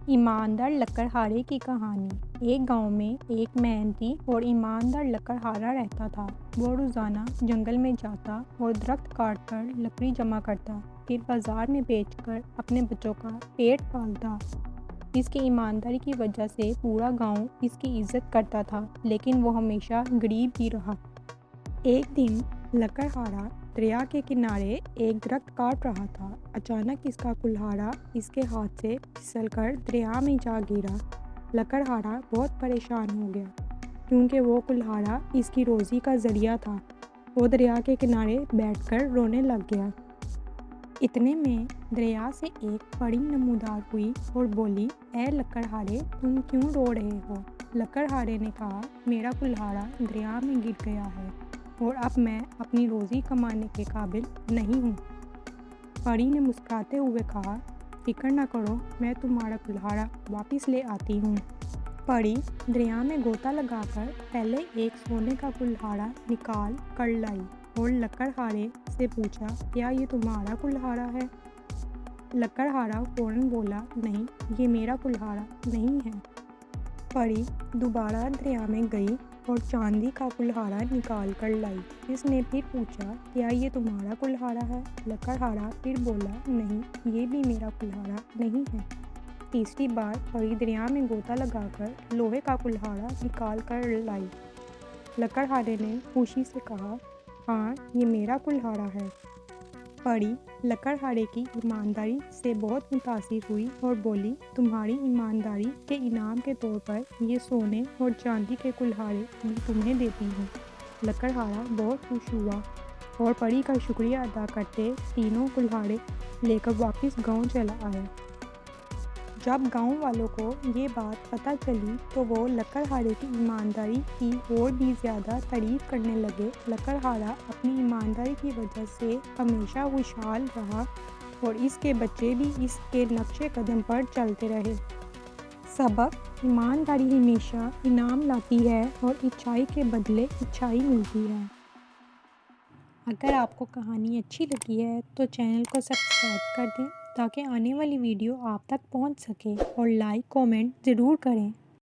ایماندار لکڑہارے کی کہانی۔ ایک گاؤں میں ایک محنتی اور ایماندار لکڑہارا رہتا تھا۔ وہ روزانہ جنگل میں جاتا اور درخت کاٹ کر لکڑی جمع کرتا، پھر بازار میں بیچ کر اپنے بچوں کا پیٹ پالتا۔ اس کی ایمانداری کی وجہ سے پورا گاؤں اس کی عزت کرتا تھا، لیکن وہ ہمیشہ غریب ہی رہا۔ ایک دن لکڑہارا دریا کے کنارے ایک درخت کاٹ رہا تھا۔ اچانک اس کا کلہاڑا اس کے ہاتھ سے پھسل کر دریا میں جا گرا۔ لکڑہارا بہت پریشان ہو گیا، کیونکہ وہ کلہاڑا اس کی روزی کا ذریعہ تھا۔ وہ دریا کے کنارے بیٹھ کر رونے لگ گیا۔ اتنے میں دریا سے ایک پری نمودار ہوئی اور بولی، اے لکڑہارے، تم کیوں رو رہے ہو؟ لکڑہارے نے کہا، میرا کلہاڑا دریا میں گر گیا ہے اور اب میں اپنی روزی کمانے کے قابل نہیں ہوں۔ پری نے مسکراتے ہوئے کہا، فکر نہ کرو، میں تمہارا کلہاڑا واپس لے آتی ہوں۔ پری دریا میں غوطہ لگا کر پہلے ایک سونے کا کلہاڑا نکال کر لائی اور لکڑہارے سے پوچھا، کیا یہ تمہارا کلہاڑا ہے؟ لکڑہارا فوراً بولا، نہیں، یہ میرا کلہاڑا نہیں ہے۔ پری دوبارہ دریا میں گئی اور چاندی کا کلہاڑا نکال کر لائی۔ اس نے پھر پوچھا، کیا یہ تمہارا کلہاڑا ہے؟ لکڑہارا پھر بولا، نہیں، یہ بھی میرا کلہاڑا نہیں ہے۔ تیسری بار پری دریا میں غوطہ لگا کر لوہے کا کلہاڑا نکال کر لائی۔ لکڑہارے نے خوشی سے کہا، ہاں، یہ میرا کلہاڑا ہے۔ پری لکڑہارے کی ایمانداری سے بہت متاثر ہوئی اور بولی، تمہاری ایمانداری کے انعام کے طور پر یہ سونے اور چاندی کے کلہاڑے بھی تمہیں دیتی ہوں۔ لکڑہارا بہت خوش ہوا اور پری کا شکریہ ادا کرتے تینوں کلہاڑے لے کر واپس گاؤں چلا آیا۔ جب گاؤں والوں کو یہ بات پتہ چلی تو وہ لکڑہارے کی ایمانداری کی اور بھی زیادہ تعریف کرنے لگے۔ لکڑہارا اپنی ایمانداری کی وجہ سے ہمیشہ خوشحال رہا اور اس کے بچے بھی اس کے نقش قدم پر چلتے رہے۔ سبق: ایمانداری ہمیشہ انعام لاتی ہے اور اچھائی کے بدلے اچھائی ملتی ہے۔ اگر آپ کو کہانی اچھی لگی ہے تو چینل کو سبسکرائب کر دیں تاکہ آنے والی ویڈیو آپ تک پہنچ سکے، اور لائک، کامنٹ ضرور کریں۔